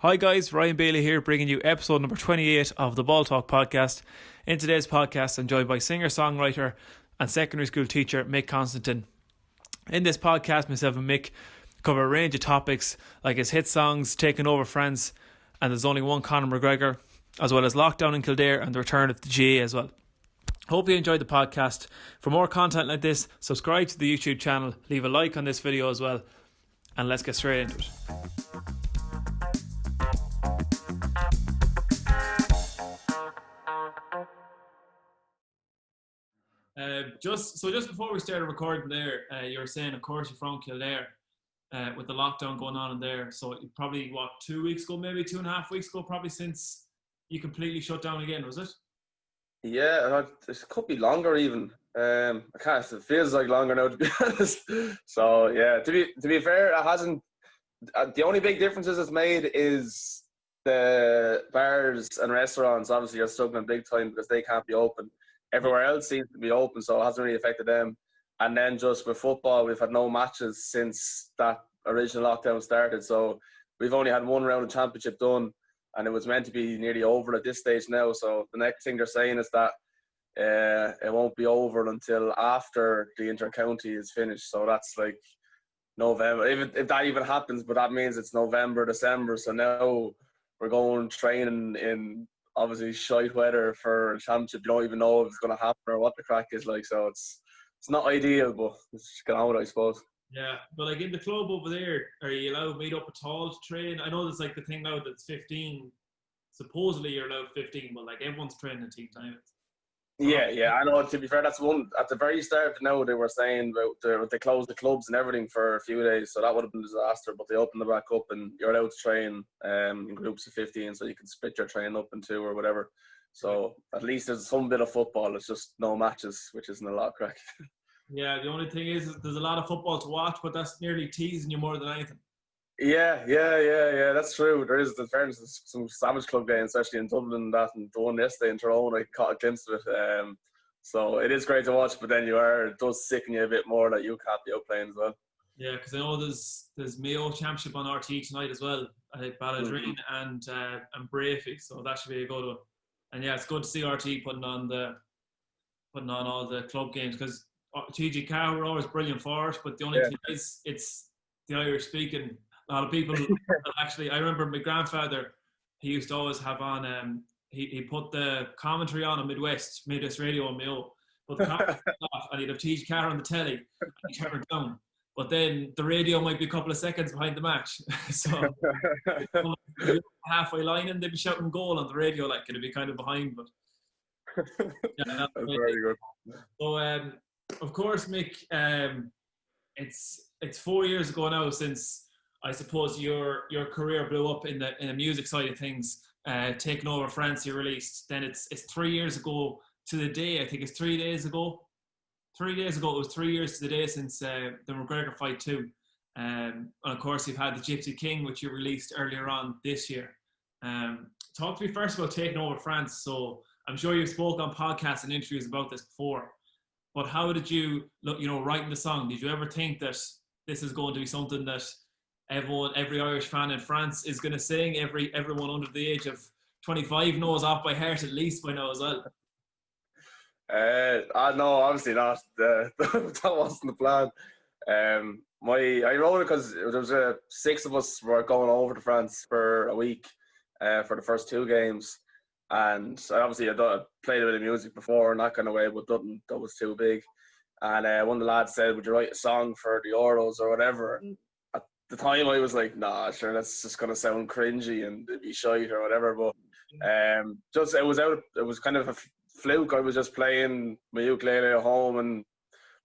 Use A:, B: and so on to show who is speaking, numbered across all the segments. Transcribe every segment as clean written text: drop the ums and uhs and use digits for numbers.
A: Hi guys, Ryan Bailey here, bringing you episode number 28 of the Ball Talk podcast. In today's podcast, I'm joined by singer-songwriter and secondary school teacher Mick Konstantin. In this podcast, myself and Mick cover a range of topics like his hit songs, Taking Over France, and There's Only One Conor McGregor, as well as lockdown in Kildare and the return of the GA as well. Hope you enjoyed the podcast. For more content like this, subscribe to the YouTube channel, leave a like on this video as well, and let's get straight into it. Just before we started recording there, you were saying, of course, you're from Kildare with the lockdown going on in there. So probably, 2 weeks ago, maybe 2.5 weeks ago, probably since you completely shut down again, was it?
B: Yeah, it could be longer even. I can't. It feels like longer now, to be honest. So yeah, to be fair, it hasn't. The only big differences it's made is the bars and restaurants. Obviously, are struggling big time because they can't be open. Everywhere else seems to be open, so it hasn't really affected them. And then just with football, we've had no matches since that original lockdown started. So we've only had one round of championship done, and it was meant to be nearly over at this stage now. So the next thing they're saying is that it won't be over until after the inter-county is finished. So that's like November, if that even happens, but that means it's November, December. So now we're going training in obviously shite weather for a championship. You don't even know if it's going to happen or what the crack is like. So it's not ideal, but it's just get on with it, I suppose.
A: Yeah, but like in the club over there, are you allowed to meet up at all to train? I know there's like the thing now that's 15. Supposedly you're allowed 15, but like everyone's training in team time.
B: Yeah, I know. To be fair, that's one at the very start. Now they were saying about they closed the clubs and everything for a few days, so that would have been a disaster. But they opened them back up, and you're allowed to train in groups of 15, so you can split your training up in two or whatever. So at least there's some bit of football. It's just no matches, which isn't a lot of crack.
A: Yeah, the only thing is there's a lot of football to watch, but that's nearly teasing you more than anything.
B: Yeah. That's true. There is, in fairness, some Savage Club games, especially in Dublin, and the one yesterday in Tyrone, I caught a glimpse of it. So it is great to watch, but then it does sicken you a bit more that you can't be out playing as well.
A: Yeah, because I know there's Mayo Championship on RT tonight as well. I think Balladreen and Brafey, so that should be a good one. And yeah, it's good to see RT putting on all the club games, because TG Carr were always brilliant for it, but the only thing is it's the Irish speaking. A lot of people actually, I remember my grandfather, he used to always have on he put the commentary on Midwest Radio on Mayo, but the commentary off, and he'd have TG Carr on the telly and he'd turn it down, but then the radio might be a couple of seconds behind the match. So halfway line and they'd be shouting goal on the radio, like it'd be kind of behind, but yeah,
B: that's very good.
A: So of course, Mick, it's 4 years ago now since I suppose your career blew up in the music side of things. Taking Over France, you released. Then it's 3 years ago to the day. I think it's 3 days ago. 3 days ago, it was 3 years to the day since the McGregor fight too. And of course, you've had the Gypsy King, which you released earlier on this year. Talk to me first about Taking Over France. So I'm sure you've spoke on podcasts and interviews about this before, but how did you look? Writing the song, did you ever think that this is going to be something that every Irish fan in France is going to sing? Everyone under the age of 25 knows off by heart, at least by now as well.
B: No, obviously not. That wasn't the plan. I wrote it because there was 6 of us were going over to France for a week for the first 2 games, and obviously I played a bit of music before in that kind of way, but nothing that was too big. And one of the lads said, "Would you write a song for the Euros or whatever?" And at the time, I was like, "Nah, sure, that's just gonna sound cringy and it'd be shite or whatever." But it was kind of a fluke. I was just playing my ukulele at home and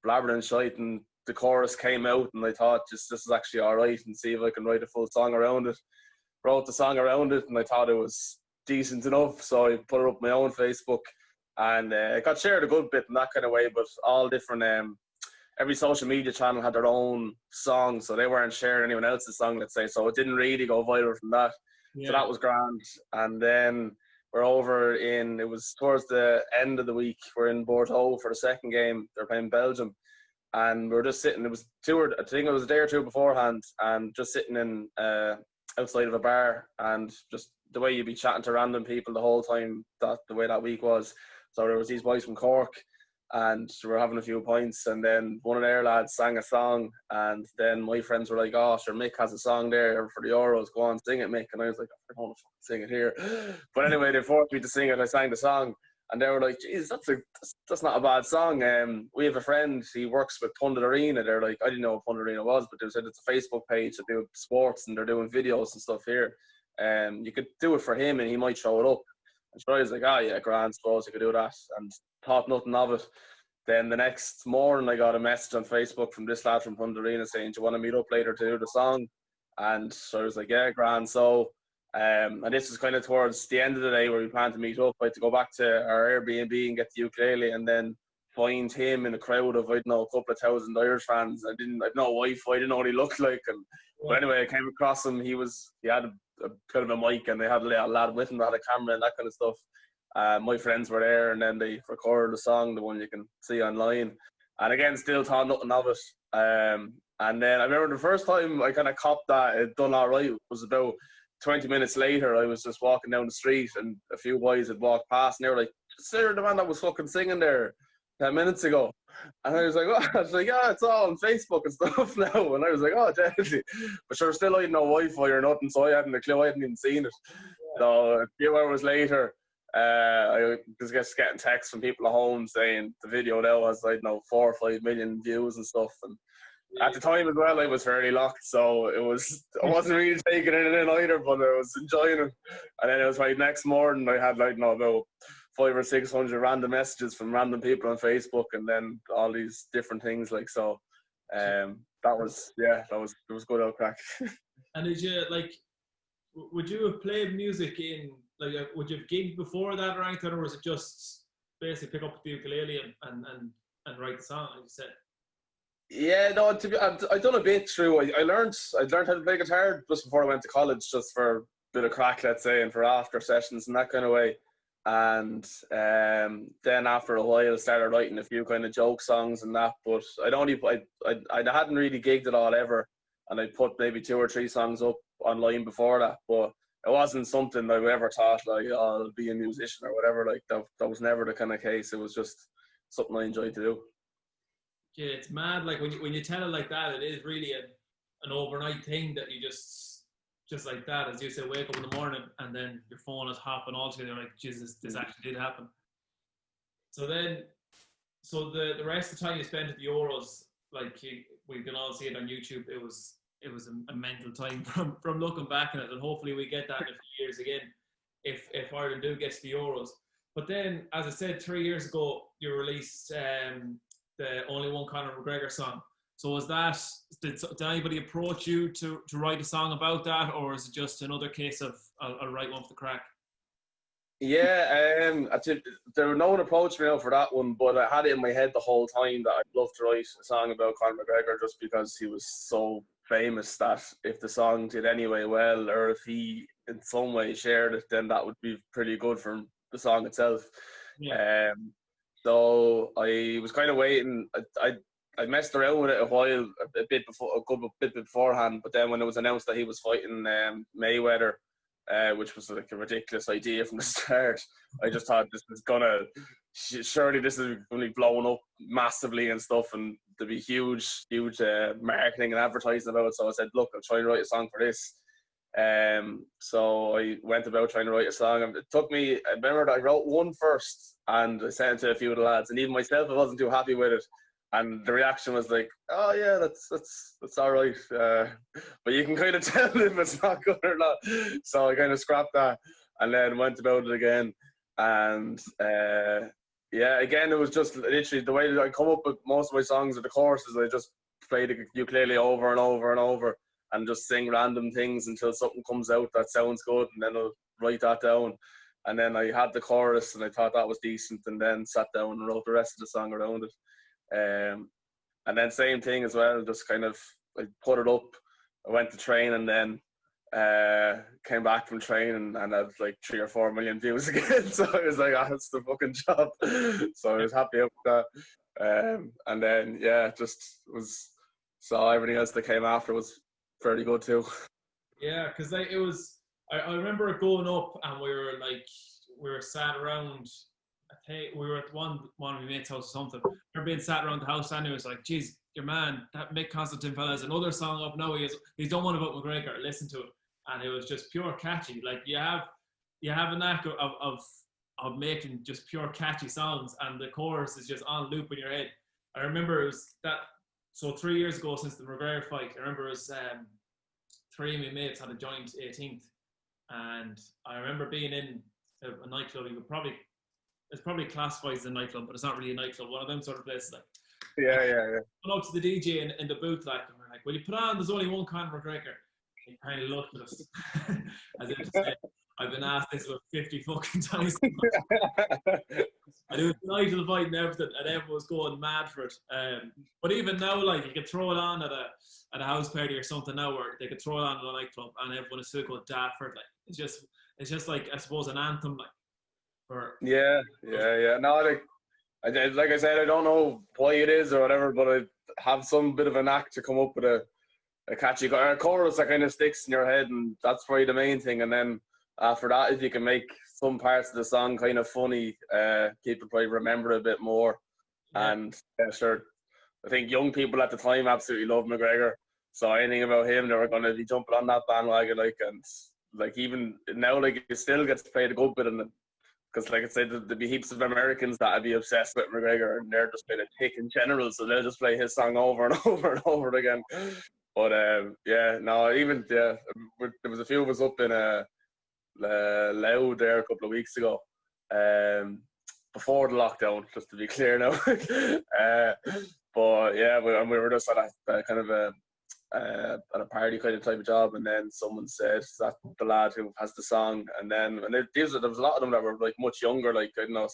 B: blabbering and shite, and the chorus came out, and I thought, this is actually all right, and see if I can write a full song around it. Wrote the song around it, and I thought it was decent enough, so I put it up on my own Facebook, and it got shared a good bit in that kind of way, but all different. Every social media channel had their own song, so they weren't sharing anyone else's song, let's say, so it didn't really go viral from that. So that was grand. And then we're over it was towards the end of the week, we're in Bordeaux for the second game. They're playing Belgium, and we were just sitting. It was I think it was a day or two beforehand, and just sitting in outside of a bar, and just the way you'd be chatting to random people the whole time, that the way that week was. So there was these boys from Cork, and we were having a few pints, and then one of their lads sang a song, and then my friends were like, "Oh, sure, Mick has a song there for the Euros. Go on, sing it, Mick." And I was like, "I don't want to sing it here." But anyway, they forced me to sing it. I sang the song, and they were like, "Geez, that's not a bad song." We have a friend. He works with Pundit Arena. They're like, I didn't know what Pundit Arena was, but they said it's a Facebook page that do sports, and they're doing videos and stuff here. You could do it for him, and he might show it up. And so I was like, "Oh yeah, grand, suppose you could do that," and thought nothing of it. Then the next morning, I got a message on Facebook from this lad from Pundit Arena saying, "Do you want to meet up later to do the song?" And so I was like, "Yeah, grand." So, and this was kind of towards the end of the day where we planned to meet up. I had to go back to our Airbnb and get the ukulele, and then find him in a crowd of, I don't know, a couple of thousand Irish fans. I had no Wi-Fi, I didn't know what he looked like. But anyway, I came across him. He had a kind of a mic, and they had a lad with him that had a camera and that kind of stuff. My friends were there, and then they recorded the song, the one you can see online. And again, still thought nothing of it. And then I remember the first time I kind of copped that it done all right was about 20 minutes later. I was just walking down the street, and a few boys had walked past, and they were like, "Sir, the man that was fucking singing there 10 minutes ago." And I was like, "What?" I was like, "Yeah, it's all on Facebook and stuff now." And I was like, "Oh, definitely." But sure, still I had no Wi-Fi or nothing, so I hadn't a clue. I hadn't even seen it. So a few hours later, I was just getting texts from people at home saying the video now has, I don't know, 4 or 5 million views and stuff. And at the time as well, I was fairly locked, so I wasn't really taking it in either, but I was enjoying it. And then it was like next morning, I had, like, about 500 or 600 random messages from random people on Facebook, and then all these different things, like, so. That was good old crack.
A: And did you, like, would you have played music in, like, would you have gigged before that or anything, or was it just basically pick up the ukulele and write the song, like you said?
B: Yeah, no. I done a bit through. I learned how to play guitar just before I went to college, just for a bit of crack, let's say, and for after sessions and that kind of way. And then after a while, I started writing a few kind of joke songs and that. But I hadn't really gigged at all ever, and I put maybe 2 or 3 songs up online before that. But it wasn't something I ever thought, like, "Oh, I'll be a musician" or whatever. Like, that was never the kind of case. It was just something I enjoyed to do.
A: Yeah, it's mad. Like, when you tell it like that, it is really an overnight thing that you just like that, as you say, wake up in the morning and then your phone is hopping all together. Like, Jesus, this actually did happen. So then, the rest of the time you spent at the Euros, like, we can all see it on YouTube. It was a mental time from looking back on it, and hopefully we get that in a few years again, if Ireland do get to the Euros. But then, as I said, 3 years ago, you released the Only One Conor McGregor song. So was that, did anybody approach you to write a song about that, or is it just another case of I'll write one for the crack?
B: Yeah, there no one approached me out for that one, but I had it in my head the whole time that I'd love to write a song about Conor McGregor, just because he was so famous that if the song did anyway well, or if he in some way shared it, then that would be pretty good for the song itself.
A: Yeah.
B: So I was kind of waiting. I messed around with it a while, a good bit beforehand, but then when it was announced that he was fighting Mayweather, which was like a ridiculous idea from the start, I just thought surely this is going to be blowing up massively and stuff, and there'll be huge marketing and advertising about it. So I said, look, I'll try and write a song for this. So I went about trying to write a song. It took me, I remember that I wrote one first and I sent it to a few of the lads, and even myself, I wasn't too happy with it. And the reaction was like, "Oh yeah, that's all right." But you can kind of tell if it's not good or not. So I kind of scrapped that and then went about it again. And yeah, again, it was just literally the way that I come up with most of my songs or the choruses. I just play the ukulele over and over and over and just sing random things until something comes out that sounds good, and then I'll write that down. And then I had the chorus and I thought that was decent, and then sat down and wrote the rest of the song around it. And then same thing as well, just kind of I put it up, I went to train, and then came back from training and had like 3 or 4 million views again. So I was like, that's the fucking job. So I was happy with that. And then yeah, just was, so everything else that came after was fairly good too.
A: Yeah, because like it was. I remember going up and we were sat around. I think we were at one of my mates' house or something. We were being sat around the house and it was like, "Geez, your man, that Mick Konstantin fella has another song up now. He's done one about McGregor. Listen to it." And it was just pure catchy. Like you have a knack of making just pure catchy songs, and the chorus is just on loop in your head. I remember it was that. So 3 years ago, since the McGregor fight, I remember it was three of my mates had a joint 18th, and I remember being in a nightclub. You could probably it's probably classified as a nightclub, but it's not really a nightclub. One of them sort of places. Like,
B: Yeah, yeah, yeah.
A: went up to the DJ in the booth, like, and we're like, "Will you put on? There's only one Conor McGregor." He kind of looked at us as if to say, "I've been asked this about 50 fucking times." And it was the night of the fight and everything, and everyone was going mad for it. But even now, like, you could throw it on at a house party or something now, where they could throw it on at a nightclub, and everyone is still going daft for it. Like, it's just like, I suppose, an anthem, like, for.
B: Yeah, yeah, yeah. No, like I said, I don't know why it is or whatever, but I have some bit of a knack to come up with a catchy a chorus that kind of sticks in your head, and that's probably the main thing. And then after that, if you can make some parts of the song kind of funny, people probably remember it a bit more.
A: Yeah.
B: And yeah, sure, I think young people at the time absolutely love McGregor. So anything about him, they were going to be jumping on that bandwagon, like, and like even now, like, it still gets played a good bit in it. Because, like I said, there'd be heaps of Americans that would be obsessed with McGregor, and they're just kind of tick in general, so they'll just play his song over and over and over again. But yeah, no, even there was a few of us up in Loud there a couple of weeks ago, before the lockdown, just to be clear now. But yeah, we were just at a kind of at a party kind of type of job, and then someone said that the lad who has the song, and there was a lot of them that were like much younger, like, I don't know,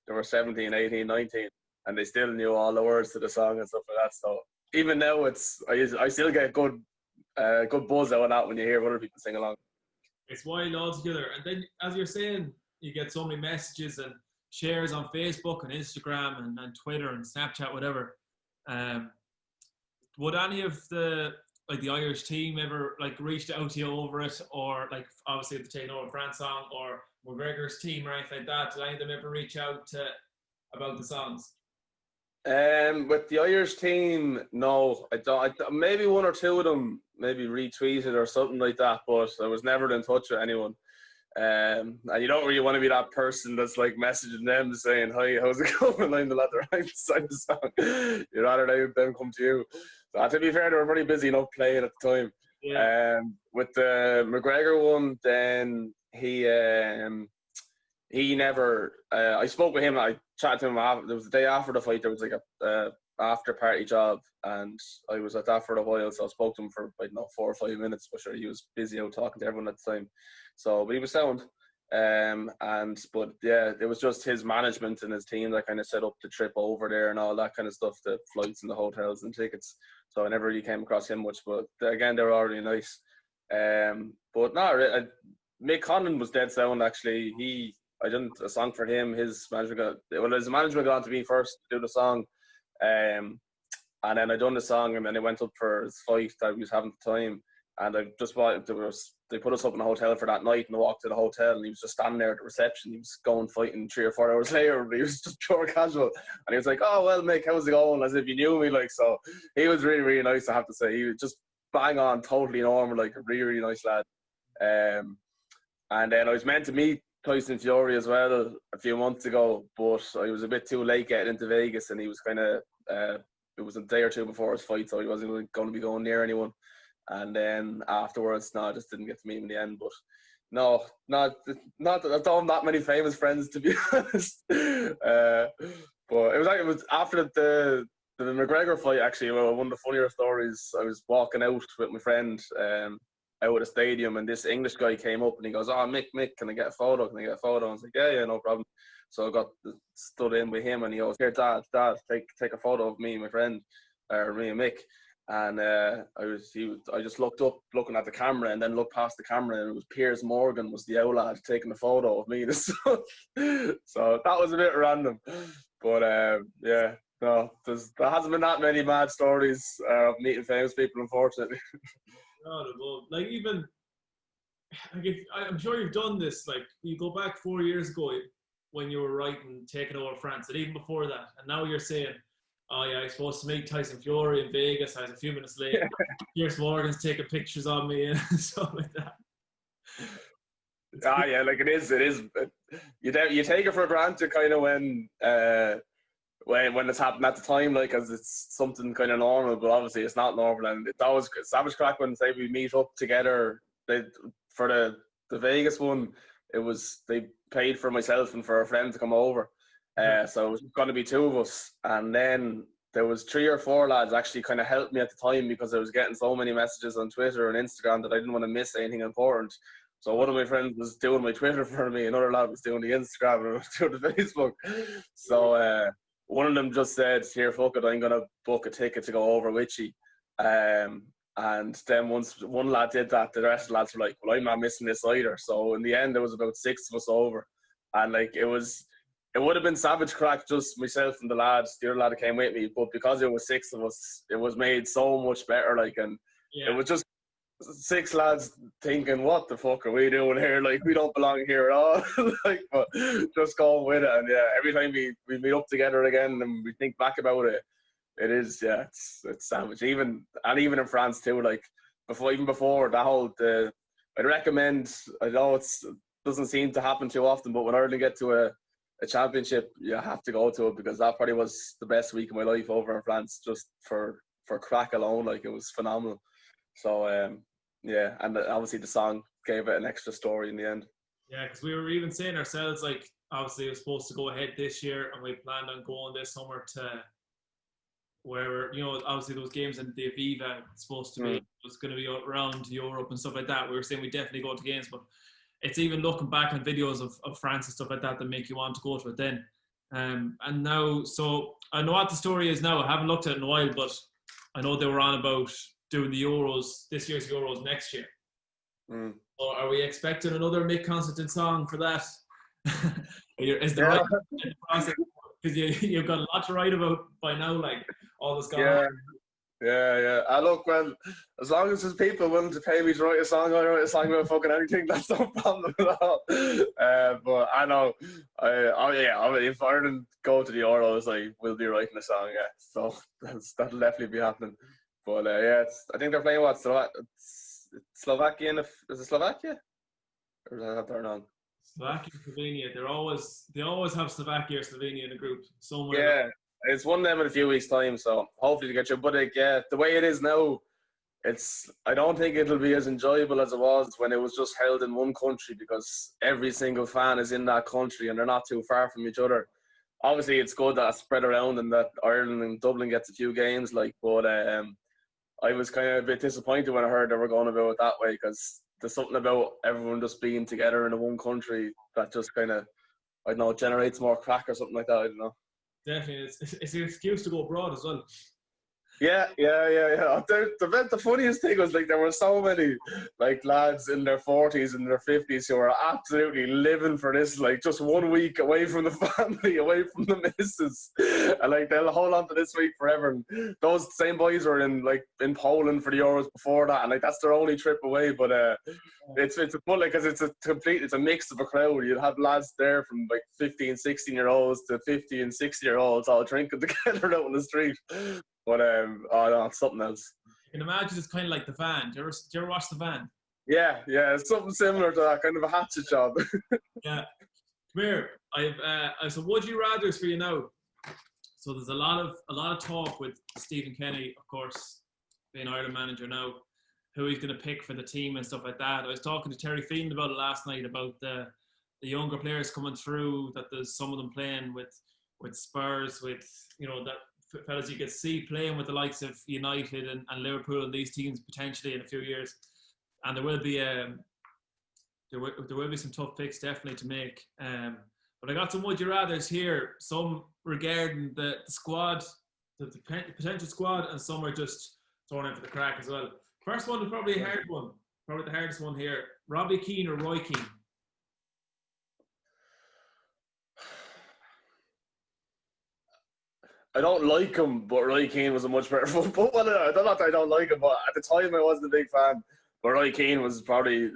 B: they were 17, 18, 19, and they still knew all the words to the song and stuff like that. So even now, I still get good buzz out of that when you hear other people sing along.
A: It's wild altogether. And then, as you're saying, you get so many messages and shares on Facebook and Instagram and Twitter and Snapchat, whatever. Would any of the Irish team ever like reached out to you over it, or like obviously the Taking Over France song, or McGregor's team or anything like that? Did any of them ever reach out about the songs?
B: With the Irish team, no, I don't. Maybe one or two of them maybe retweeted or something like that, but I was never in touch with anyone. And you don't really want to be that person that's like messaging them saying, "Hi, how's it going?" I'm the lad right beside the song. You'd rather them come to you. So to be fair, they were very busy enough playing at the time.
A: Yeah.
B: With the McGregor one, then he never. I spoke with him. I chatted to him after. There was the day after the fight. There was like a after party job, and I was at that for a while. So I spoke to him for 4 or 5 minutes. But sure, he was busy out talking to everyone at the time. So, but he was sound. But yeah, it was just his management and his team that kind of set up the trip over there and all that kind of stuff, the flights and the hotels and tickets. So I never really came across him much. But again, they were all really nice. But no, Mick Konstantin was dead sound actually. I did a song for him. His management got on to me first to do the song, and then I done the song, and then it went up for his fight that he was having at the time. And I just they put us up in a hotel for that night, and I walked to the hotel, and he was just standing there at the reception. He was going fighting 3 or 4 hours later, but he was just pure casual. And he was like, "Oh well, Mick, how's it going?" As if he knew me, like. So he was really, really nice, I have to say. He was just bang on, totally normal, like a really, really nice lad. And then I was meant to meet Tyson Fury as well a few months ago, but I was a bit too late getting into Vegas, and he was kind of it was a day or two before his fight, so he wasn't going to be going near anyone. And then afterwards, no, I just didn't get to meet him in the end. But no, not that I don't have that many famous friends, to be honest. But it was after the McGregor fight, actually. One of the funnier stories. I was walking out with my friend out at the stadium, and this English guy came up and he goes, "Oh, Mick, can I get a photo? Can I get a photo?" I was like, yeah, no problem. So I stood in with him, and he goes, "Here, Dad, take a photo of me and my friend, or me and Mick." And I just looked up, looking at the camera, and then looked past the camera, and it was Piers Morgan was the old lad taking a photo of me and his son. So that was a bit random, but yeah, no, there hasn't been that many mad stories of meeting famous people, unfortunately.
A: God above. Like, even I'm sure you've done this. Like you go back 4 years ago when you were writing taking over France, and even before that, and now you're saying, "Oh yeah, I was supposed to meet Tyson Fury in Vegas. I was a few minutes late. Piers Morgan's taking pictures of me and stuff like that."
B: Yeah, like it is. You take it for granted, kind of when it's happened at the time, like, as it's something kind of normal, but obviously it's not normal, and it's always savage crack when say we meet up together. For the Vegas one, they paid for myself and for a friend to come over, so it was going to be two of us, and then there was 3 or 4 lads actually kind of helped me at the time because I was getting so many messages on Twitter and Instagram that I didn't want to miss anything important. So one of my friends was doing my Twitter for me, another lad was doing the Instagram, and I was doing the Facebook. So one of them just said, "Here, fuck it, I'm going to book a ticket to go over with you." And then once one lad did that, the rest of the lads were like, "Well, I'm not missing this either." So in the end, there was about 6 of us over. And like it would have been savage crack, just myself and the lads, the other lad that came with me. But because it was 6 of us, it was made so much better. Like, and it was just 6 lads thinking, "What the fuck are we doing here? Like, we don't belong here at all." Like, but just going with it. And yeah, every time we meet up together again and we think back about it, it's savage. Even in France too. Like before that whole I'd recommend. I know it doesn't seem to happen too often, but when Ireland get to a championship, you have to go to it, because that probably was the best week of my life over in France, just for crack alone. Like, it was phenomenal. So yeah, and obviously the song gave it an extra story in the end.
A: Yeah, because we were even saying ourselves, like, obviously it was supposed to go ahead this year, and we planned on going this summer to where, obviously those games in the Aviva supposed to be, was going to be around Europe and stuff like that. We were saying we definitely go to games, but it's even looking back on videos of France and stuff like that make you want to go to it then. And now, so I know what the story is now. I haven't looked at it in a while, but I know they were on about doing the Euros, this year's Euros next year. Or are we expecting another Mick Konstantin song for that? Is the right process? Because you've got a lot to write about by now, like all this going on.
B: Yeah. I look, well, as long as there's people willing to pay me to write a song, I write a song about fucking anything. That's no problem at all. But I know, if Ireland go to the Euros, I will be writing a song. Yeah, so that'll definitely be happening. But I think they're playing what? Slovakia? Is it Slovakia? Or did I have that wrong?
A: Slovakia, Slovenia. They always have Slovakia or Slovenia in a group somewhere.
B: Yeah, it's one of them in a few weeks' time, so hopefully to get you. But the way it is now, I don't think it'll be as enjoyable as it was when it was just held in one country, because every single fan is in that country and they're not too far from each other. Obviously, it's good that it's spread around and that Ireland and Dublin gets a few games, but I was kind of a bit disappointed when I heard they were going about it that way, because there's something about everyone just being together in the one country that just kind of, I don't know, generates more crack or something like that. I don't know.
A: Definitely, it's an excuse to go abroad as well.
B: Yeah. The funniest thing was, like, there were so many, like, lads in their 40s and their 50s who were absolutely living for this, like, just 1 week away from the family, away from the missus, and like they'll hold on to this week forever. And those same boys were in Poland for the Euros before that, and like that's their only trip away. But it's fun, like, because it's a mix of a crowd. You'd have lads there from like 15, 16-year-olds to 50 and 60-year-olds all drinking together out on the street. But it's something else.
A: You can imagine it's kind of like The Van. Do you ever watch The Van?
B: Yeah, it's something similar to that, kind of a hatchet job.
A: Yeah. Come here. I've some would you rather's for you now. So there's a lot of talk with Stephen Kenny, of course, being Ireland manager now, who he's going to pick for the team and stuff like that. I was talking to Terry Fiend about it last night, about the younger players coming through, that there's some of them playing with Spurs, with, that fellas you could see playing with the likes of United and Liverpool and these teams potentially in a few years. And there will be some tough picks definitely to make. But I got some would you rathers here, some regarding the squad, the potential squad, and some are just thrown in for the crack as well. First one is probably a hard one, probably the hardest one here. Robbie Keane or Roy Keane?
B: I don't like him, but Roy Keane was a much better footballer. I don't know if I don't like him, but at the time I wasn't a big fan. But Roy Keane was probably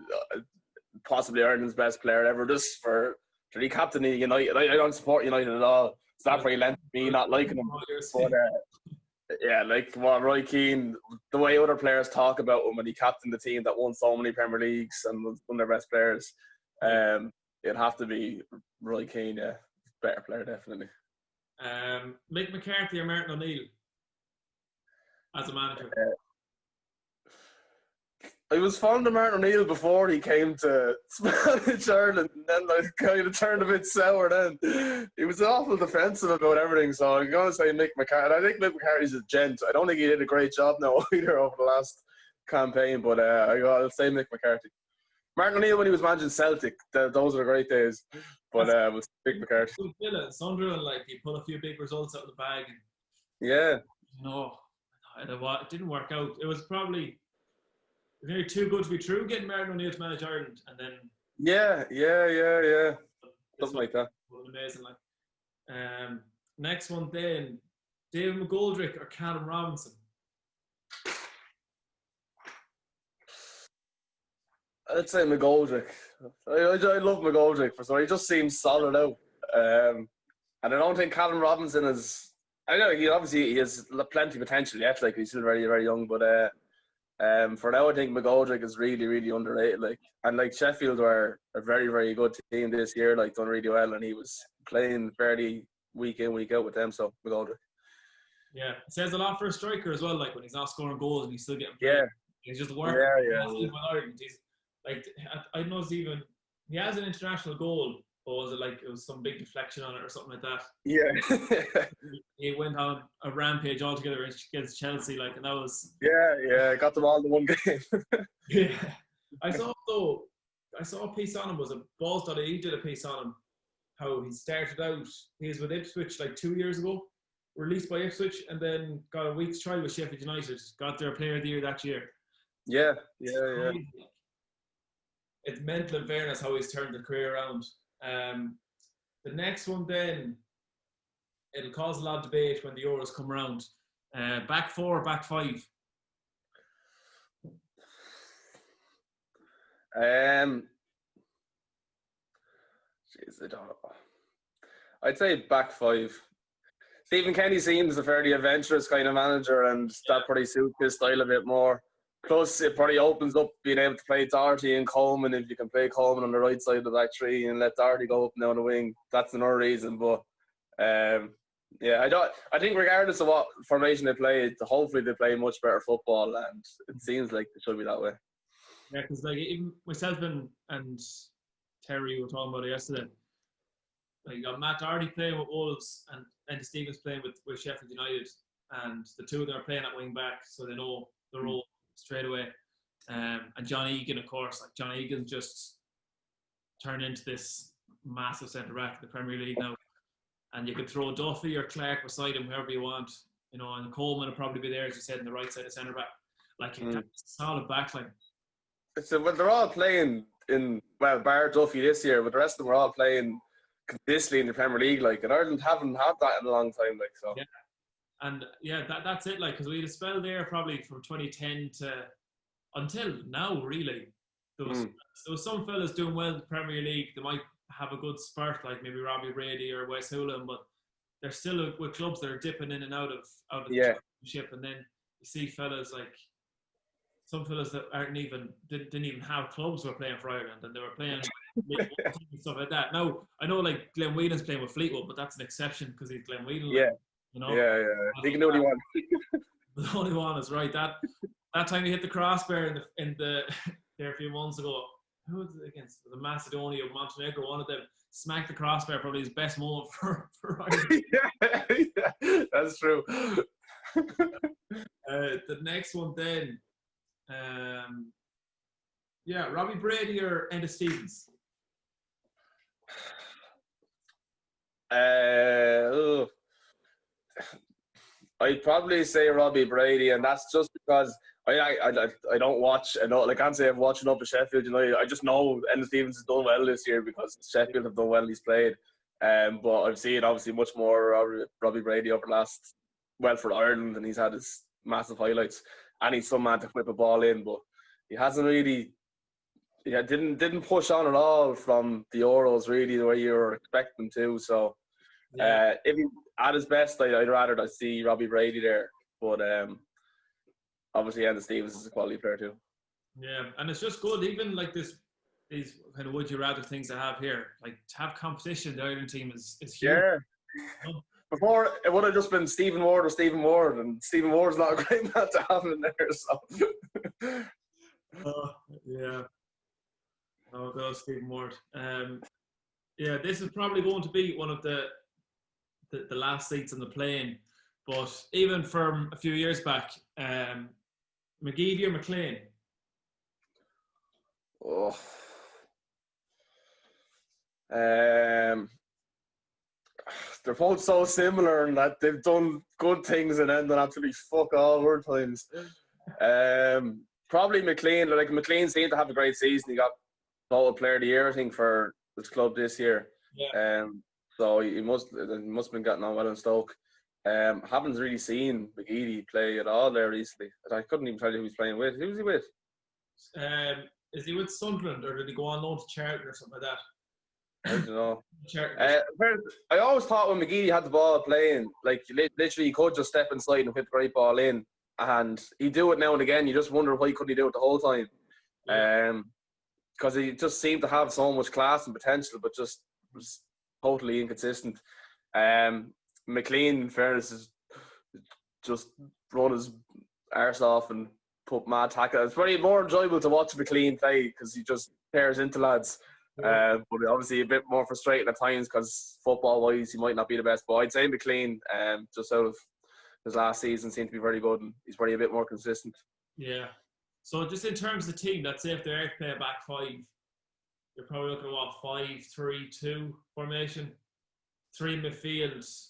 B: possibly Ireland's best player ever, just for recaptaining United. I don't support United at all. It's not very lent to me not liking him. But yeah, like what Roy Keane, the way other players talk about him when he captained the team that won so many Premier Leagues and was one of their best players, it'd have to be Roy Keane. Yeah, better player definitely.
A: Mick McCarthy or Martin O'Neill as a manager?
B: I was fond of Martin O'Neill before he came to Spanish Ireland, and then I kind of turned a bit sour then. He was awful defensive about everything, so I'm going to say Mick McCarthy. I think Mick McCarthy's a gent. I don't think he did a great job now either over the last campaign, but I'll say Mick McCarthy. Martin O'Neill, when he was managing Celtic, those were great days, but it was Mick McCarthy.
A: Sunderland, like, he put a few big results out of the bag. And,
B: yeah.
A: No, it didn't work out. It was probably nearly too good to be true getting Martin O'Neill to manage Ireland, and then
B: yeah, something like that.
A: Amazing, like. Next one then, David McGoldrick or Callum Robinson?
B: I'd say McGoldrick. I love McGoldrick for some. He just seems solid out, and I don't think Callum Robinson is. I know he has plenty of potential yet. Like, he's still very, very young, but for now I think McGoldrick is really, really underrated. Like, and like Sheffield were a very, very good team this year. Like, done really well, and he was playing fairly week in, week out with them. So McGoldrick.
A: Yeah, it says a lot for a striker as well. Like, when he's not scoring goals and he's still getting played.
B: Yeah,
A: he's just working.
B: Yeah.
A: He's like, I don't know if even he has an international goal. Or was it like it was some big deflection on it or something like that?
B: Yeah.
A: He went on a rampage altogether against Chelsea, like, and that was.
B: Yeah. Got them all in one game.
A: Yeah. I saw a piece on him. Was it Balls.ie did a piece on him? How he started out. He was with Ipswich like 2 years ago, released by Ipswich, and then got a week's trial with Sheffield United. Got their Player of the Year that year.
B: Yeah.
A: It's mental, in fairness, how he's turned the career around. The next one then, it'll cause a lot of debate when the Euros come around. Back four, back five?
B: Jeez, I don't know. I'd say back five. Stephen Kenny seems a fairly adventurous kind of manager, and that probably suits his style a bit more. Plus, it probably opens up being able to play Doherty and Coleman. If you can play Coleman on the right side of the back three and let Doherty go up and down the wing, that's another reason. But I think regardless of what formation they play, hopefully they play much better football, and it seems like it should be that way.
A: Yeah, because like even myself and Terry were talking about it yesterday. Like, you got Matt Doherty playing with Wolves and Andy Stevens playing with Sheffield United, and the two of them are playing at wing back, so they know the role straight away. And John Egan, of course, like, John Egan's just turned into this massive centre back in the Premier League now. And you can throw Duffy or Clark beside him, whoever you want, and Coleman will probably be there, as you said, in the right side of centre back. Like, that's a solid backline.
B: So, well, they're all playing bar Duffy this year, but the rest of them are all playing consistently in the Premier League. Like, and Ireland haven't had that in a long time. Like, so.
A: Yeah. And yeah, that's it. Like, because we had a spell there probably from 2010 to until now. Really, there was some fellas doing well in the Premier League. They might have a good spurt, like maybe Robbie Brady or Wes Houlihan, but they're still with clubs that are dipping in and out of the championship. And then you see fellas like some fellas that didn't even have clubs were playing for Ireland, and they were playing and stuff like that. Now I know like Glenn Whelan's playing with Fleetwood, but that's an exception because he's Glenn Whelan.
B: Yeah.
A: Yeah.
B: He can do what he wants.
A: The only one is right. That time he hit the crossbar in the there a few months ago. Who was it against? The Macedonia, Montenegro. One of them smacked the crossbar. Probably his best moment for Ireland.
B: yeah, that's true.
A: The next one then, Robbie Brady or Enda Stevens.
B: I'd probably say Robbie Brady, and that's just because I don't watch enough. I can't say I've watched enough of Sheffield United. I just know Enda Stevens has done well this year because Sheffield have done well. He's played, but I've seen obviously much more Robbie Brady over the last for Ireland, and he's had his massive highlights. And he's some man to whip a ball in, but he hasn't really Yeah, didn't push on at all from the Euros really the way you were expecting to. So
A: Yeah,
B: if he at his best, I'd rather see Robbie Brady there. But obviously, Andy Stevens is a quality player too.
A: yeah, and it's just good. Even like these kind of would you rather things I have here, like to have competition. The Ireland team is huge.
B: Yeah. Before it would have just been Stephen Ward or Stephen Ward, and Stephen Ward's not a great man to have in there. So
A: Yeah. Oh, God, Stephen Ward. Yeah, this is probably going to be one of the last seats on the plane. But even from a few years back, McGeady or McLean?
B: oh. Um, they're both so similar in that they've done good things and ended up to be fuck all other times. Probably McLean. Like McLean seemed to have a great season. He got Total Player of the Year, I think, for his club this year.
A: Yeah.
B: So he must have been getting on well in Stoke. Haven't really seen McGeady play at all there recently. I couldn't even tell you who he's playing with. Who was he with?
A: Is he with Sunderland or did he go on loan to Charlton or something like that?
B: I don't know.
A: Charlton.
B: I always thought when McGeady had the ball playing, like literally he could just step inside and hit the great ball in, and he'd do it now and again. You just wonder why couldn't he do it the whole time?
A: Yeah.
B: Because he just seemed to have so much class and potential, but just was totally inconsistent. McLean, in fairness, is just run his arse off and put mad tackle. It's very more enjoyable to watch McLean play because he just tears into lads. But obviously a bit more frustrating at times because football-wise he might not be the best. But I'd say McLean, just out of his last season, seemed to be very good and he's probably a bit more consistent.
A: Yeah. So just in terms of the team, let's say if they're to play a back five, you're probably looking at what 5-3-2 formation, 3 midfields.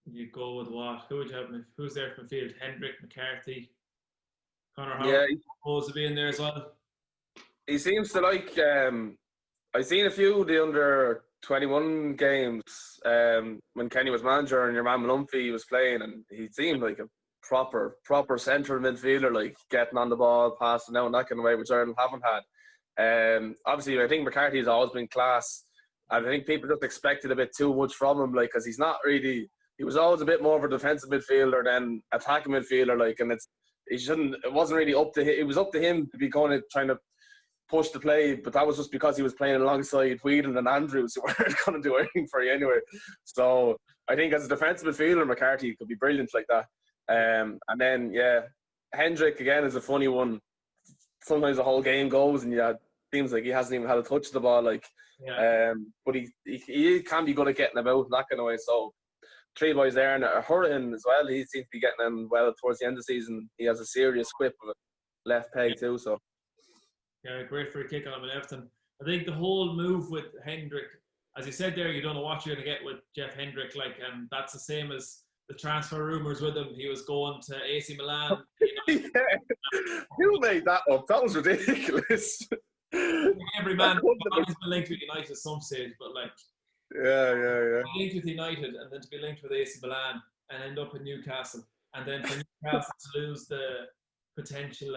A: You go with what? Who would you have? Who's there for midfield? Hendrick, McCarthy, Conor Howard.
B: Yeah,
A: Supposed to be in there as well.
B: he seems to like. I've seen a few of the under 21 games when Kenny was manager and your man Mumphy was playing, and he seemed like a proper centre midfielder, like getting on the ball, passing out, and that kind of way, which Ireland haven't had. Obviously, I think McCarthy has always been class, and I think people just expected a bit too much from him, like because he's not really. He was always a bit more of a defensive midfielder than attacking midfielder, like, and it wasn't really up to him. It was up to him to be trying to push the play, but that was just because he was playing alongside Whelan and Andrews, who weren't going to do anything for you anyway. So I think as a defensive midfielder, McCarthy could be brilliant like that. And then, Hendrick, again, is a funny one. Sometimes the whole game goes and it seems like he hasn't even had a touch of the ball. But he can be good at getting about that kind of way. So 3 boys there, and Hurrican as well. He seems to be getting in well towards the end of the season. He has a serious whip of a left peg too. So
A: yeah, great free kick on him and everything. I think the whole move with Hendrick, as you said there, you don't know what you're going to get with Jeff Hendrick. That's the same as the transfer rumours with him. He was going to AC Milan.
B: yeah, who made that up? That was ridiculous.
A: Every man has been linked with United at some stage, but linked with United and then to be linked with AC Milan and end up in Newcastle, and then for Newcastle to lose the potential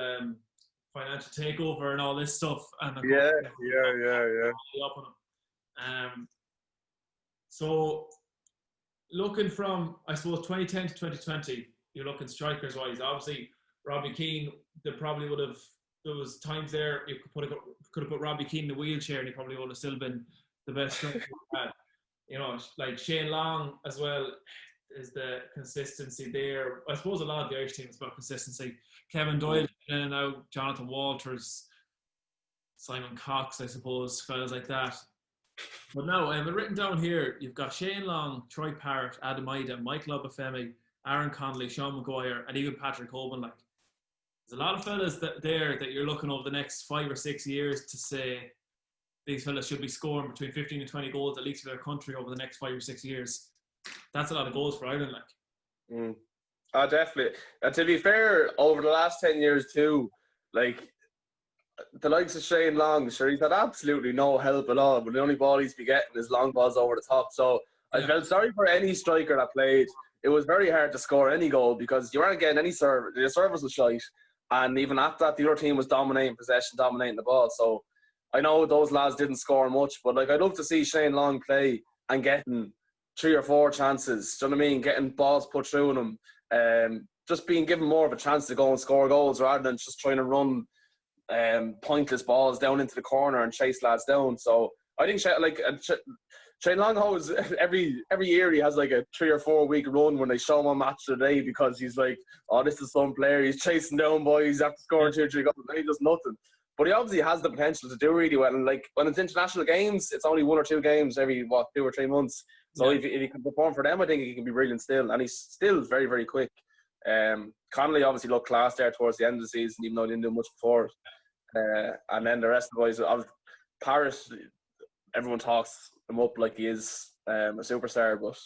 A: financial takeover and all this stuff. And so looking from, I suppose, 2010 to 2020, you're looking strikers wise. Obviously, Robbie Keane, there was times there you could have put Robbie Keane in a wheelchair and he probably would have still been the best striker we had. Like Shane Long as well, is the consistency there. I suppose a lot of the Irish team is about consistency. Kevin Doyle in and out, Jonathan Walters, Simon Cox, I suppose, fellas like that. But no, I have it written down here. You've got Shane Long, Troy Parrott, Adam Ida, Michael Obafemi, Aaron Connolly, Sean Maguire, and even Patrick Hoban. Like, there's a lot of fellas that you're looking over the next 5 or 6 years to say these fellas should be scoring between 15 and 20 goals at least for their country over the next 5 or 6 years. That's a lot of goals for Ireland, like.
B: Oh, definitely. And to be fair, over the last 10 years too, like the likes of Shane Long, sure, he's had absolutely no help at all, but the only ball he's been getting is long balls over the top. So I felt sorry for any striker that played. It was very hard to score any goal because you weren't getting any service. The service was shite. And even after that, the other team was dominating possession, dominating the ball. So I know those lads didn't score much, but like I'd love to see Shane Long play and getting 3 or 4 chances. Do you know what I mean? Getting balls put through him, just being given more of a chance to go and score goals rather than just trying to run pointless balls down into the corner and chase lads down. So I think Shane Long always every year he has like a 3 or 4 week run when they show him on Match of the Day because he's like, oh, this is some player. He's chasing down boys after scoring 2 or 3 goals and he does nothing. But he obviously has the potential to do really well. And like when it's international games, it's only 1 or 2 games every 2 or 3 months. So if he can perform for them, I think he can be brilliant still. And he's still very, very quick. Connolly obviously looked class there towards the end of the season, even though he didn't do much before it. And then the rest of the boys, Paris, everyone talks him up like he is a superstar, but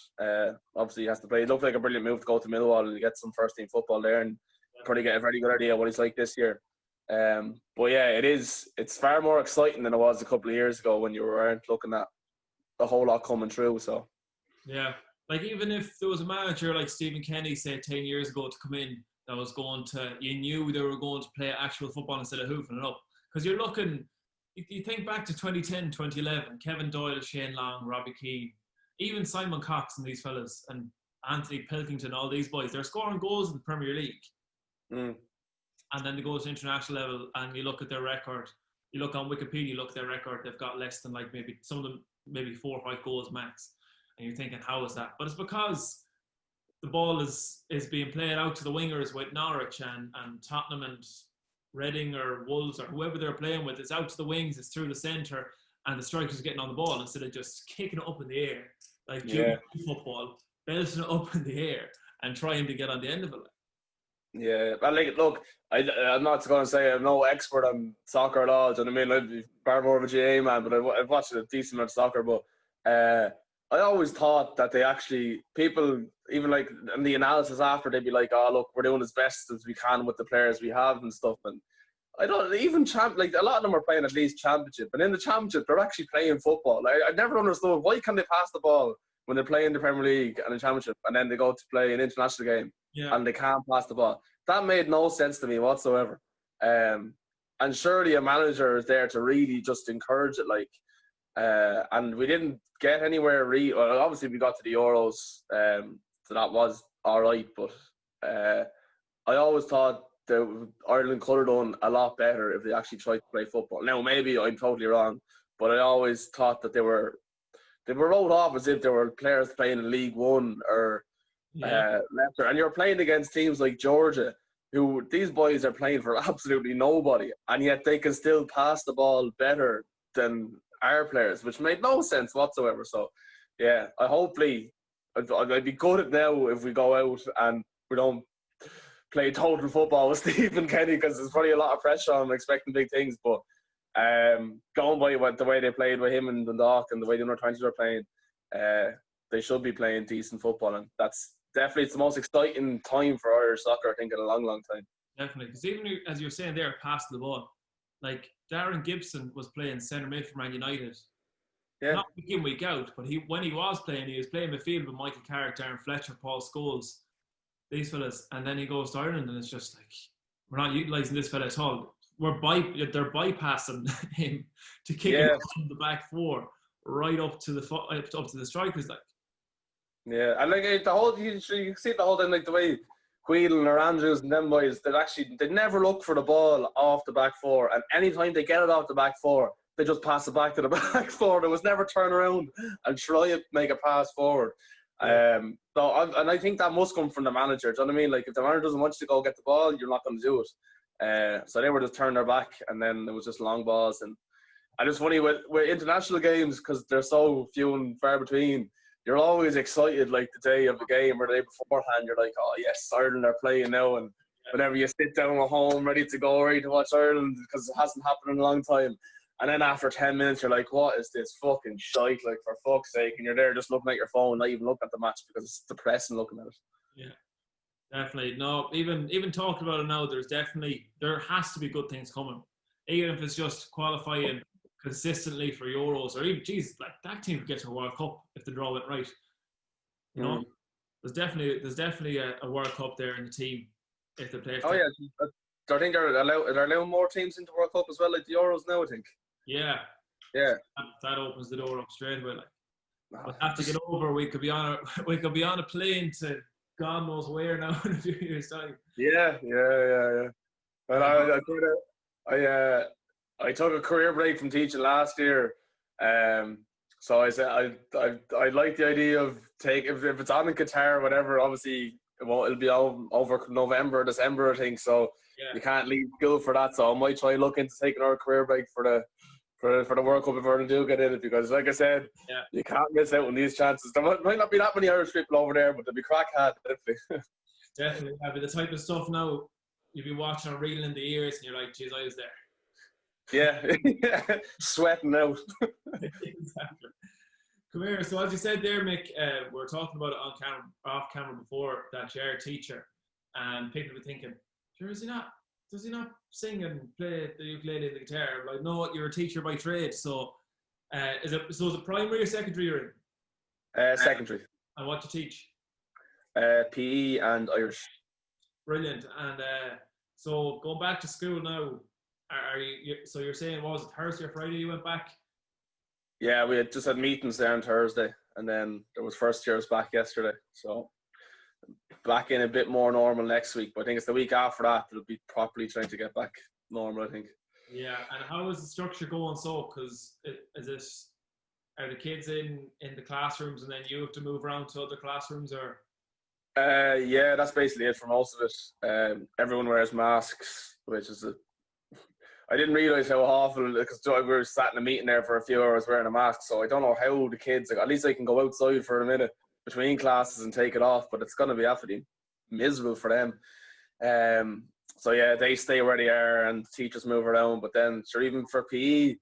B: obviously he has to play. It looked like a brilliant move to go to Millwall and get some first team football there and probably get a very good idea of what he's like this year. But yeah, it's far more exciting than it was a couple of years ago when you weren't looking at a whole lot coming through. So
A: yeah, like even if there was a manager like Stephen Kenny, say 10 years ago, to come in that was going to, you knew they were going to play actual football instead of hoofing it up, because you're looking, you think back to 2010, 2011, Kevin Doyle, Shane Long, Robbie Keane, even Simon Cox and these fellas, and Anthony Pilkington, all these boys, they're scoring goals in the Premier League. And then they go to international level and you look at their record, you look on Wikipedia, you look at their record, they've got less than like maybe some of them, maybe 4 or 5 goals max. And you're thinking, how is that? But it's because the ball is being played out to the wingers with Norwich and Tottenham and Reading or Wolves or whoever they're playing with. It's out to the wings, it's through the centre, and the strikers are getting on the ball instead of just kicking it up in the air, like football, belting it up in the air and trying to get on the end of it.
B: Yeah, but like, look, I'm not going to say I'm no expert on soccer at all. Do you know what I mean? I'd be far more of a GA man, but I've watched a decent amount of soccer. But I always thought that they actually, people, even like in the analysis after, they'd be like, oh, look, we're doing as best as we can with the players we have and stuff. And I don't even like a lot of them are playing at least championship, and in the championship they're actually playing football. I never understood why can't they pass the ball when they're playing the Premier League and the championship, and then they go to play an international game and they can't pass the ball. That made no sense to me whatsoever. And surely a manager is there to really just encourage it, like. And we didn't get anywhere. Well, obviously we got to the Euros, so that was all right. But I always thought that Ireland could have done a lot better if they actually tried to play football. Now maybe I'm totally wrong, but I always thought that they were wrote off as if they were players playing in League One or Leicester, and you're playing against teams like Georgia, who these boys are playing for absolutely nobody, and yet they can still pass the ball better than our players, which made no sense whatsoever. So, yeah, I'd be good at now if we go out and we don't play total football with Stephen Kenny, because there's probably a lot of pressure on him, expecting big things. But going by the way they played with him and Dundalk and the way the under-20s were playing, they should be playing decent football, and that's definitely it's the most exciting time for Irish soccer, I think, in a long, long time.
A: Definitely, because even as you're saying there, pass the ball. Like Darren Gibson was playing centre mid for Man United. Yeah. Not week in, week out, but when he was playing midfield with Michael Carrick, Darren Fletcher, Paul Scholes, these fellas, and then he goes to Ireland and it's just like, we're not utilising this fella at all. They're bypassing him to kick him from the back 4 right up to the strikers, like. Yeah,
B: and like the whole you see the whole thing, like the way Whelan or Andrews and them boys, they never look for the ball off the back 4, and anytime they get it off the back 4, they just pass it back to the back 4. There was never turn around and try to make a pass forward. And I think that must come from the manager. Do you know what I mean? Like if the manager doesn't want you to go get the ball, you're not going to do it. So they were just turning their back, and then it was just long balls. And it's funny with international games, because they're so few and far between. You're always excited, like the day of the game or the day beforehand. You're like, oh yes, Ireland are playing now. And whenever you sit down at home, ready to go, ready to watch Ireland, because it hasn't happened in a long time. And then after 10 minutes, you're like, what is this fucking shite? Like, for fuck's sake. And you're there just looking at your phone, not even looking at the match, because it's depressing looking at it.
A: Yeah, definitely. No, even talking about it now, there has to be good things coming. Even if it's just qualifying consistently for Euros, or even, like that team could get to a World Cup if the draw went right. You know, there's definitely a World Cup there in the team if they play.
B: Oh yeah, I think they're allowing more teams into World Cup as well, like the Euros now, I think.
A: Yeah.
B: Yeah.
A: That opens the door up straight away. Like,
B: No,
A: we'll have to get over. We could be on a plane to God knows where now in a few years' time.
B: Yeah. And I took a career break from teaching last year. So I said I like the idea of if it's on in Qatar or whatever. Obviously, it'll be over November, December, I think. So you can't leave school for that. So I might try look into taking our career break for the World Cup if Ireland do get in it, because like I said, you can't miss out on these chances. There might not be that many Irish people over there, but there'll be crack hat, definitely.
A: Definitely, but the type of stuff now you'll be watching or reeling in the ears, and you're like, "Geez, I was there."
B: Yeah, sweating out.
A: Exactly. Come here. So as you said there, Mick, we were talking about it off camera before, that you're a teacher, and people were thinking, "Sure, does he not sing and play the ukulele and the guitar?" Like, no, you're a teacher by trade. So, is it primary or secondary you're in?
B: Secondary.
A: And what do you teach?
B: PE and Irish.
A: Brilliant. And so going back to school now, are you? So you're saying, what was it, Thursday or Friday you went back?
B: Yeah, we just had meetings there on Thursday, and then there was first years back yesterday. So back in a bit more normal next week. But I think it's the week after that it'll be properly trying to get back normal, I think.
A: Yeah, and how is the structure going? So, because are the kids in the classrooms, and then you have to move around to other classrooms, or?
B: Yeah, that's basically it for most of it. Everyone wears masks, which is I didn't realise how awful, because we were sat in a meeting there for a few hours wearing a mask, so I don't know how the kids, at least I can go outside for a minute between classes and take it off, but it's going to be absolutely miserable for them. So yeah, they stay where they are and teachers move around, but then sure, even for PE,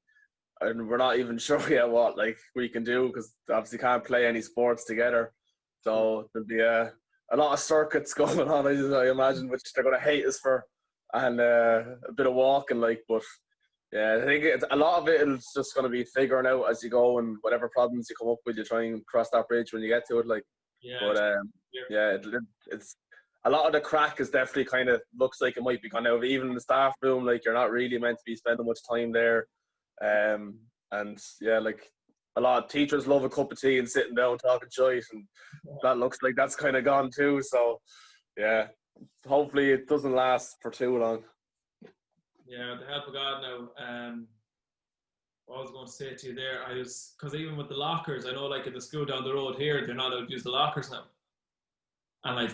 B: and we're not even sure yet what we can do, because obviously can't play any sports together. So there'll be a lot of circuits going on, I imagine, which they're going to hate us for, and a bit of walking, but yeah, I think a lot of it is just going to be figuring out as you go, and whatever problems you come up with, you try and cross that bridge when you get to it. It's a lot of the crack is definitely kind of looks like it might be gone out. Even in the staff room, you're not really meant to be spending much time there. And yeah, a lot of teachers love a cup of tea and sitting down talking shite, and that looks like that's kind of gone too. So yeah, hopefully it doesn't last for too long.
A: Yeah, with the help of God now. What I was going to say to you there, because even with the lockers, I know in the school down the road here, they're not allowed to use the lockers now. And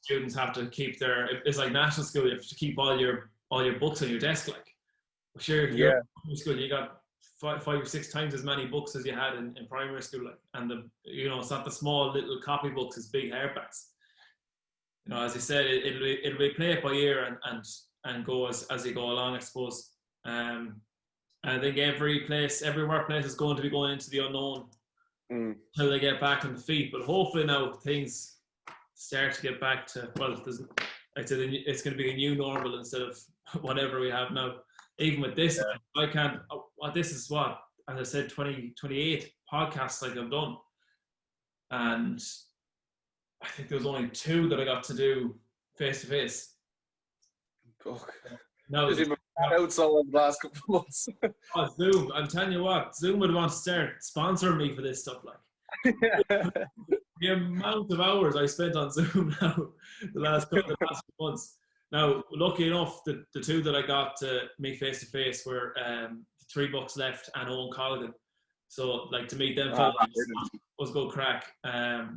A: students have to keep it's like national school, you have to keep all your books on your desk. Sure, you're in school, you got 5 or 6 times as many books as you had in primary school, and it's not the small little copy books, it's big hardbacks. As you said, it'll be play it by ear and go as you go along, I suppose. I think every workplace is going to be going into the unknown until they get back on the feet. But hopefully now things start to get back to, I'd say it's going to be a new normal instead of whatever we have now. Even with this, I can't. This is what, as I said, 28 podcasts I've done, and I think there was only 2 that I got to do face to face. No,
B: out so in the last couple of months.
A: Zoom. I'm telling you what, Zoom would want to start sponsoring me for this stuff. The amount of hours I spent on Zoom now the last couple of months. Now, lucky enough, the 2 that I got to meet face to face were the 3 Bucks Left and Owen Colligan. So, to meet them was go crack. I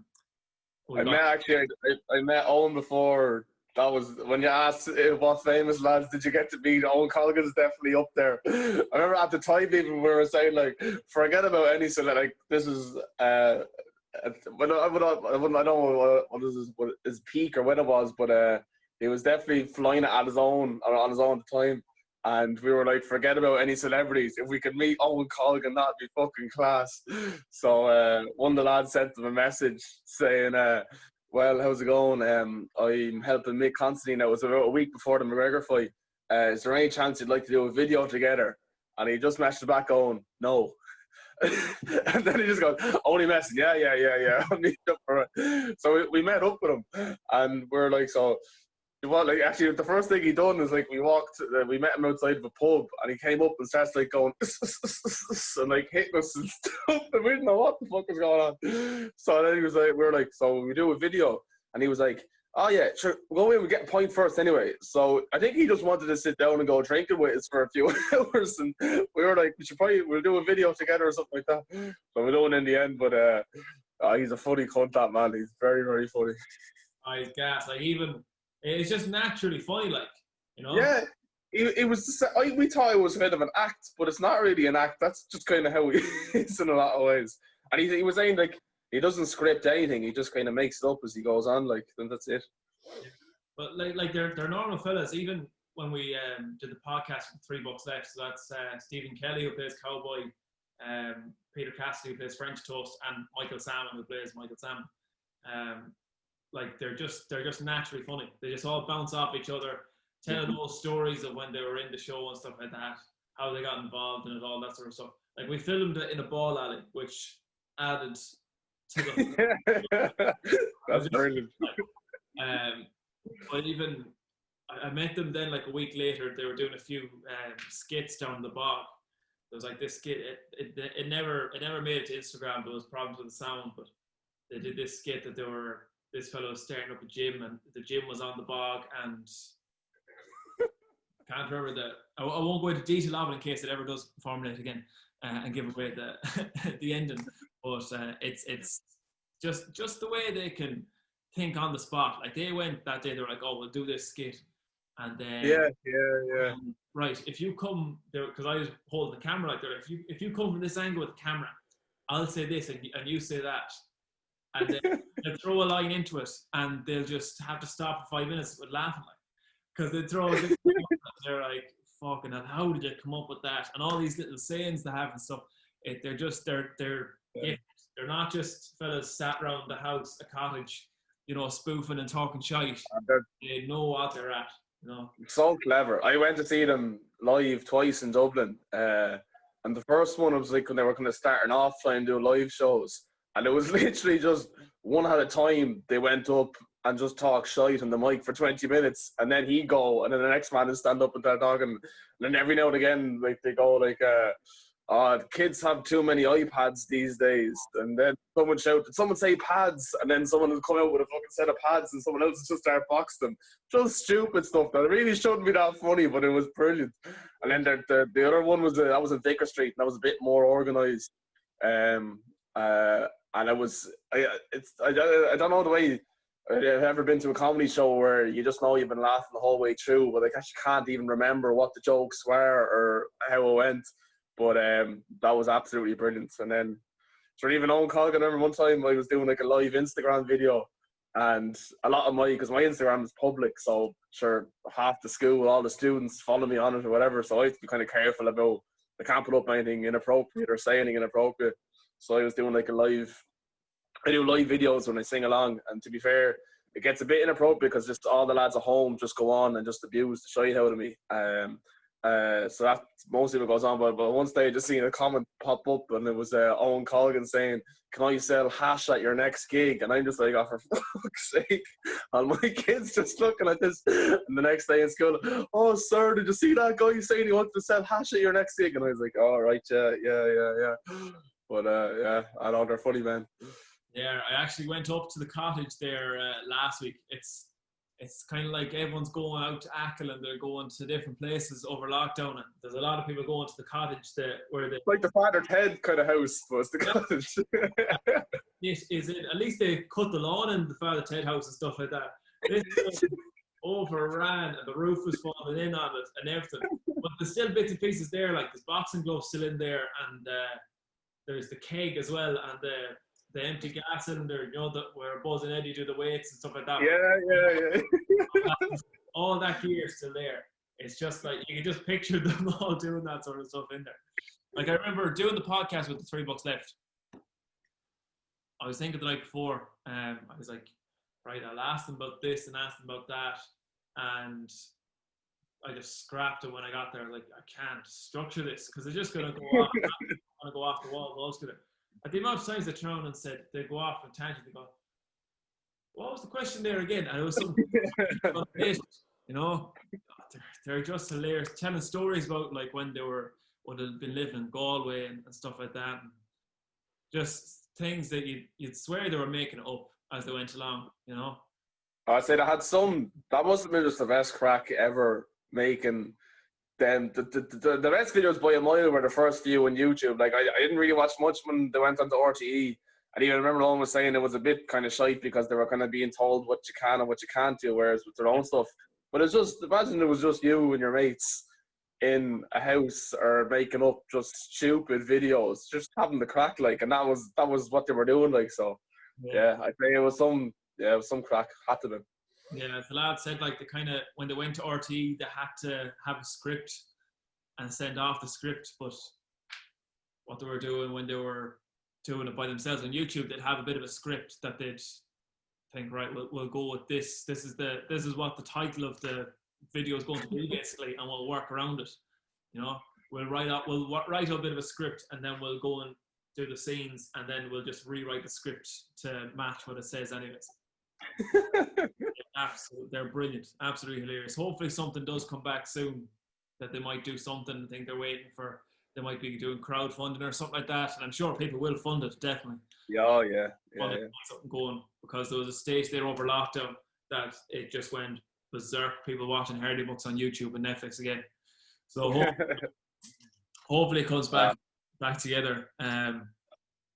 B: met Owen before. That was when you asked what famous lads did you get to meet. Owen Colligan is definitely up there. I remember at the time even we were saying forget about any this is I don't know what his peak or when it was, but he was definitely flying it on his own at the time, and we were forget about any celebrities. If we could meet Owen Colligan, that'd be fucking class. So one of the lads sent him a message saying, well, how's it going? I'm helping Mick Konstantin. It was about a week before the McGregor fight. Is there any chance you'd like to do a video together? And he just messaged back going, no. And then he just goes, only messing, yeah. I'll meet up for it. So we met up with him, and we're so Well, like actually, the first thing he done is like we met him outside of a pub, and he came up and starts like going and like hitting us and stuff, and we didn't know what the fuck was going on. So then he was like, we were like, so we do a video, and he was like, oh yeah, sure, we'll go in, we get a pint first anyway. So I think he just wanted to sit down and go drinking with us for a few hours, and we were like, we'll do a video together or something like that. So we done in the end, but he's a funny cunt, that man. He's very, very funny.
A: Oh, he's gas. Like even it's just naturally funny, like, you know.
B: Yeah, it was. We thought it was kind of an act, but it's not really an act. That's just kind of how he is in a lot of ways. And he was saying like he doesn't script anything. He just kind of makes it up as he goes on. Like, and that's it.
A: Yeah. But like they're normal fellas. Even when we did the podcast with Three Bucks Left, so that's Stephen Kelly who plays Cowboy, Peter Cassidy who plays French Toast, and Michael Salmon who plays Michael Salmon. Like they're just naturally funny. They just all bounce off each other, tell those stories of when they were in the show and stuff like that, how they got involved in it, all that sort of stuff. Like we filmed it in a ball alley, which added to the.
B: That's brilliant.
A: But even I met them then like a week later. They were doing a few skits down the bog. There was like this skit. It never made it to Instagram. There was problems with the sound, but they did this skit that this fellow was starting up a gym, and the gym was on the bog, and can't remember I won't go into detail of it in case it ever does formulate again and give away the the ending. But it's just the way they can think on the spot. Like they went that day, they were like, "Oh, we'll do this skit," and then
B: yeah.
A: Right, if you come there, because I was holding the camera like that. If you come from this angle with the camera, I'll say this and you say that. And then they'll throw a line into it, and they'll just have to stop for 5 minutes with laughing, like, because they throw it. They're like, "Fucking hell, how did you come up with that?" And all these little sayings they have and stuff. They're not just fellas sat around the house, a cottage, you know, spoofing and talking shite. They know what they're at, you know.
B: So clever. I went to see them live twice in Dublin, and the first one was like when they were kind of starting off trying to do live shows. And it was literally just one at a time. They went up and just talk shite on the mic for 20 minutes, and then he'd go, and then the next man would stand up and start talking. And then every now and again, like they go like, the kids have too many iPads these days. And then someone shouted, someone say pads, and then someone would come out with a fucking set of pads, and someone else would just start boxing them. Just stupid stuff that really shouldn't be that funny, but it was brilliant. And then the other one was that was in Vicar Street, and that was a bit more organised. And I don't know the way I've ever been to a comedy show where you just know you've been laughing the whole way through, but I actually can't even remember what the jokes were or how it went. But that was absolutely brilliant. And then, sure, even Owen Colgan, I remember one time I was doing like a live Instagram video, and a lot of because my Instagram is public, so sure, half the school, all the students follow me on it or whatever, so I have to be kind of careful about, I can't put up anything inappropriate or say anything inappropriate. So I was doing like I do live videos when I sing along, and to be fair, it gets a bit inappropriate because just all the lads at home just go on and just abuse the shit out of me. So that's mostly what goes on. But once they just seen a comment pop up, and it was Owen Colgan saying, "Can I sell hash at your next gig?" And I'm just like, "Oh, for fuck's sake!" And my kids just looking at this. And the next day in school, "Oh, sir, did you see that guy saying he wanted to sell hash at your next gig?" And I was like, "Oh, right, yeah." But yeah, I know they're funny, man.
A: Yeah, I actually went up to the cottage there last week. It's kind of like everyone's going out to Achill and they're going to different places over lockdown. And there's a lot of people going to the cottage there where they
B: like the Father Ted kind of house was the cottage.
A: Is it? At least they cut the lawn in the Father Ted house and stuff like that. This overran and the roof was falling in on it and everything. But there's still bits and pieces there, like there's boxing gloves still in there, and there's the keg as well, and the empty gas cylinder, you know, where Buzz and Eddie do the weights and stuff like that.
B: Yeah.
A: All that gear is still there. It's just like you can just picture them all doing that sort of stuff in there. Like I remember doing the podcast with the 3 bucks left. I was thinking the night before, I was like, right, I'll ask them about this and ask them about that, and I just scrapped it when I got there. Like, I can't structure this because it's just gonna go off. I'm gonna go off the walls altogether. At the amount of times they turn around and said they go off on tangent, they go, what was the question there again? And it was something, you know, they're just hilarious, telling stories about like when they'd been living in Galway and stuff like that. And just things that you'd swear they were making it up as they went along, you know.
B: I'd say that must have been just the best crack ever making them. The best videos by a mile were the first few on YouTube. Like, I didn't really watch much when they went onto RTE. And even I remember no one was saying it was a bit kind of shite because they were kind of being told what you can and what you can't do, whereas with their own stuff. But it's just, imagine it was just you and your mates in a house or making up just stupid videos, just having the crack, like, and that was what they were doing, like. So yeah, I'd say it was some crack, had to be.
A: Yeah, the lad said like when they went to RTE, they had to have a script and send off the script, but what they were doing when they were doing it by themselves on YouTube, they'd have a bit of a script that they'd think, right, we'll go with this. This is what the title of the video is going to be, basically, and we'll work around it. You know, we'll write up a bit of a script, and then we'll go and do the scenes, and then we'll just rewrite the script to match what it says, anyways. They're brilliant, absolutely hilarious. Hopefully, something does come back soon that they might do something. I think they're waiting for. They might be doing crowdfunding or something like that, and I'm sure people will fund it, definitely.
B: Yeah.
A: Something going, because there was a stage there over lockdown that it just went berserk. People watching Hardy Books on YouTube and Netflix again. So hopefully it comes back together. Yeah,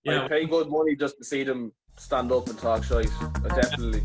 B: I'd pay good money just to see them stand up and talk shite. Definitely.